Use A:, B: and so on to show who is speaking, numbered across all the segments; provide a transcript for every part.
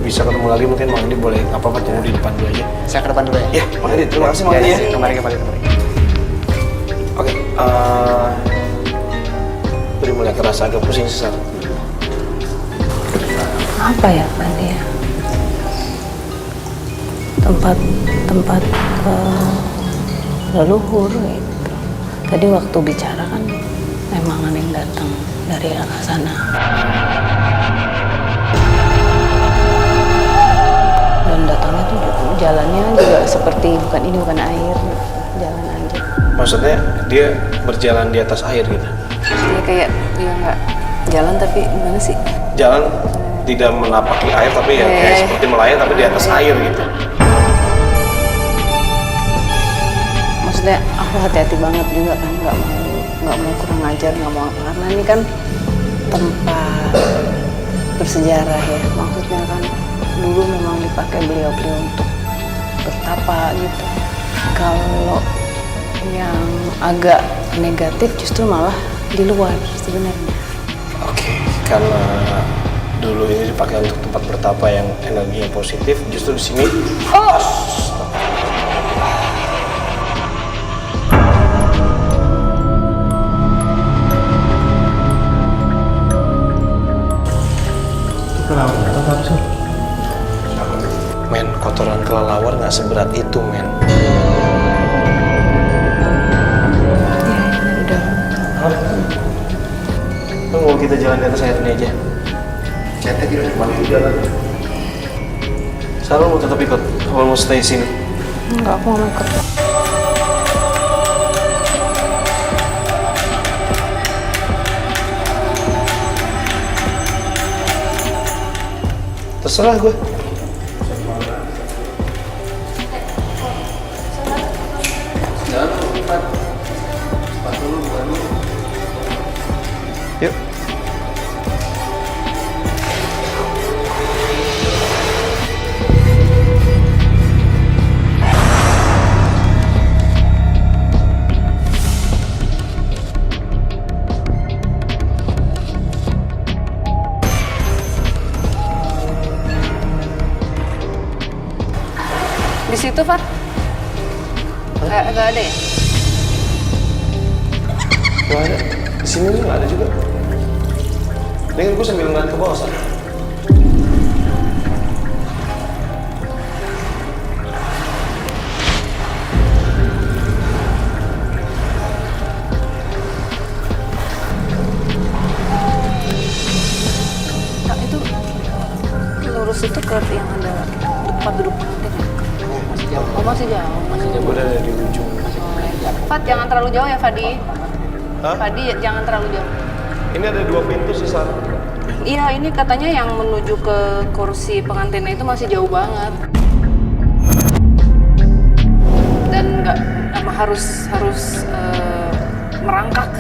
A: bisa ketemu lagi mungkin Mang Edi boleh nggak apa-apa tunggu di depan dulu aja.
B: Saya ke depan dulu ya.
A: Ya, Mang Edi terima kasih Mang Edi ya.
B: Kembali.
A: Oke, udah mulai kerasa agak pusing sesar.
C: Apa ya Pak ya? Tempat leluhur gitu. Tadi waktu bicara kan memang ada yang datang dari arah sana. Dan datangnya tuh jalannya juga seperti bukan air, jalan aja.
A: Maksudnya dia berjalan di atas air gitu?
C: Dia kayak dia nggak jalan tapi gimana sih?
A: Jalan tidak menapaki air tapi ya kayak seperti melayang tapi di atas air gitu.
C: Maksudnya aku hati-hati banget juga kan, nggak mau kurang ajar, nggak mau apa, karena ini kan tempat bersejarah ya. Maksudnya kan dulu memang dipakai beliau untuk bertapa gitu. Kalau yang agak negatif justru malah di luar sebenarnya.
A: Oke, karena dulu ini dipakai untuk tempat bertapa yang energinya positif, justru di sini. Men, kotoran kelelawar nggak seberat itu, men. Lu mau kita jalan di atas air ini aja?
B: Saya di depan jalan.
A: Sarul mau tetap ikut? Apa mau stay sini?
C: Enggak, aku nggak mau ikut.
A: Terserah gue. Yuk.
C: Di situ, Fat? Nggak ada ya?
A: Gak ada. Di sini tuh nggak ada juga. Dengar gue sambil ngeliat ke bawah sana.
C: Kak, itu lurus itu ke yang ada tempat duduk pengantin ya? Oh, masih jauh.
A: Gue udah ada di ujung.
C: Fat, jangan terlalu jauh ya, Fadi.
A: Hah?
C: Fadi, jangan terlalu jauh.
A: Ini ada 2 pintu sih, Sar.
C: Iya, ini katanya yang menuju ke kursi pengantinnya itu masih jauh banget. Dan nggak harus merangkak.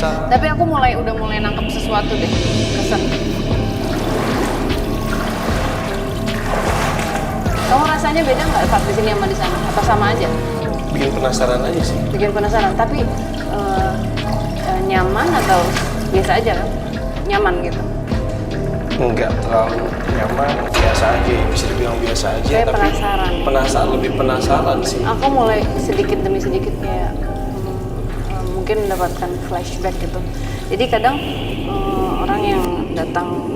A: Sar.
C: Tapi aku udah mulai nangkep sesuatu deh, kesan. Kamu rasanya beda nggak saat di sini sama di sana? Apa sama aja?
A: Bikin penasaran aja sih.
C: Bikin penasaran, tapi nyaman atau biasa aja kan? Nyaman gitu.
A: Enggak terlalu nyaman, biasa aja. Bisa dibilang biasa aja.
C: Saya
A: tapi
C: penasaran.
A: lebih penasaran sih.
C: Aku mulai sedikit demi sedikit kayak mungkin mendapatkan flashback gitu. Jadi kadang orang yang datang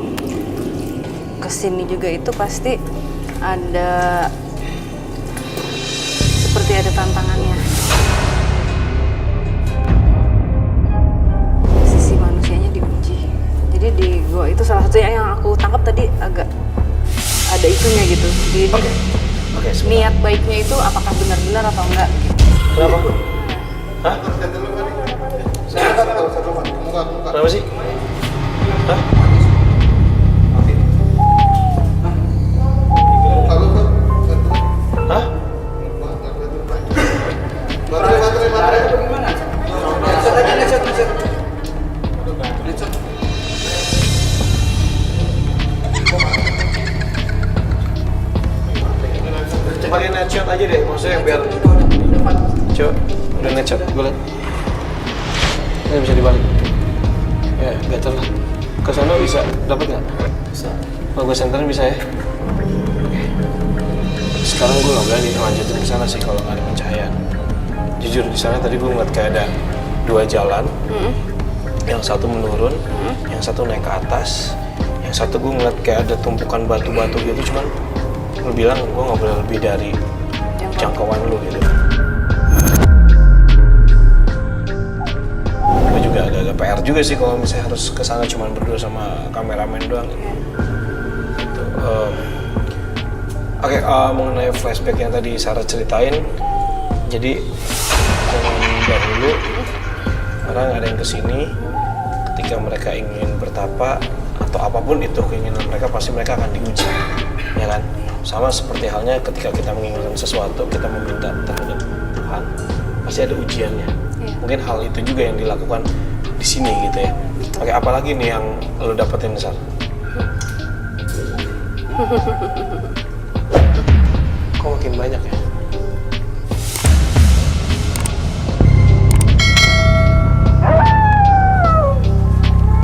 C: ke sini juga itu pasti ada seperti ada tantangannya. Sisi manusianya diuji. Jadi di gua itu salah satunya yang aku tangkap tadi agak ada itunya gitu. Jadi
A: Oke, sebentar.
C: niat baiknya itu apakah benar-benar atau enggak gitu.
A: Kenapa? Hah? Kenapa sih? Hah? Hah? Pakai netshot aja deh, maksudnya biar coba udah netshot, gue liat ini bisa dibalik. Ya, gatel lah. Ke sana bisa dapat nggak?
B: Bisa.
A: Kalau gue senterin bisa ya? Oke. Sekarang gue nggak berani lanjutin ke sana sih kalau nggak ada pencahayaan. Jujur di sana tadi gue ngeliat kayak ada 2 jalan. Yang satu menurun, yang satu naik ke atas. Yang satu gue ngeliat kayak ada tumpukan batu-batu gitu, cuman lu bilang gue nggak boleh lebih dari jangkauan lu gitu. Gue juga agak PR juga sih kalau misalnya harus kesana cuma berdua sama kameramen doang. Gitu. Oke, mengenai flashback yang tadi Sarah ceritain, jadi zaman dahulu orang ada yang kesini ketika mereka ingin bertapa atau apapun itu keinginan mereka, pasti mereka akan diuji, ya kan? Sama seperti halnya ketika kita menginginkan sesuatu, kita meminta terhadap Tuhan, pasti ada ujiannya. Mungkin hal itu juga yang dilakukan di sini gitu ya. Oke, apalagi nih yang lo dapetin, Sar? Kok makin banyak ya?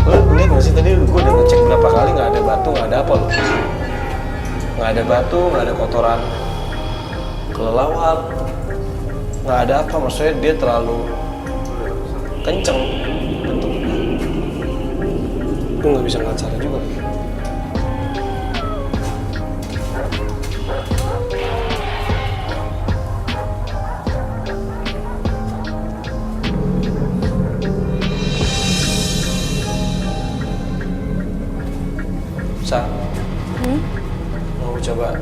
A: Lo lihat nggak sih tadi gue udah ngecek berapa kali, nggak ada batu, nggak ada apa loh. Nggak ada batu, nggak ada kotoran kelelawar, nggak ada apa, maksudnya dia terlalu kenceng bentuknya. Gue nggak bisa ngeliat Sarah juga. Sa, mau coba?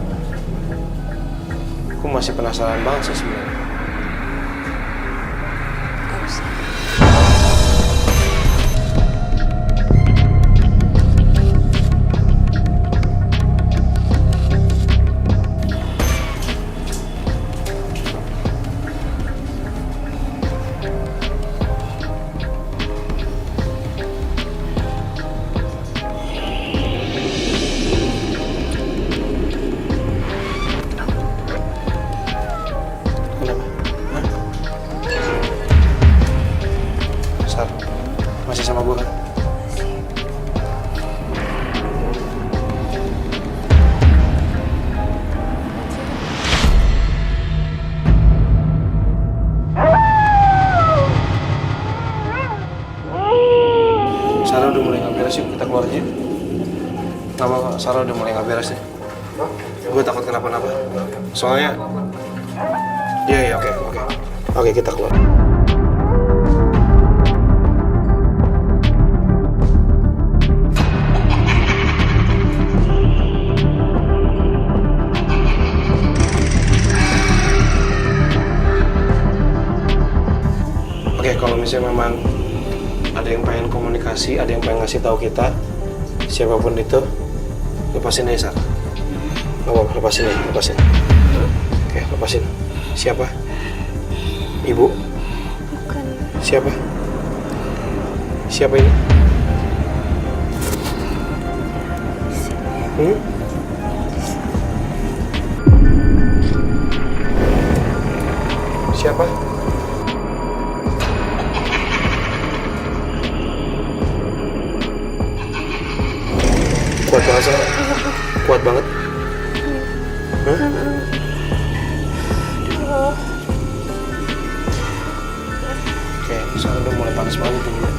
A: Aku masih penasaran banget sih sebenarnya. Masih sama gue kan? Sarah udah mulai nggak beres, yuk kita keluar aja. Nggak apa-apa, Sarah udah mulai nggak beres nih. Gue takut kenapa-napa. Soalnya, iya, oke. Oke, kita keluar. Oke, kalau misalnya memang ada yang pengen komunikasi, ada yang pengen ngasih tahu kita, siapapun itu, lepasin aja, Sar. Nggak apa-apa, lepasin. Oke, lepasin. Siapa? Ibu?
C: Bukan.
A: Siapa? Siapa ini? Siapa? Kuat banget, Sar. Kuat banget. Hah? Oke, Sarah udah mulai panas banget tuh.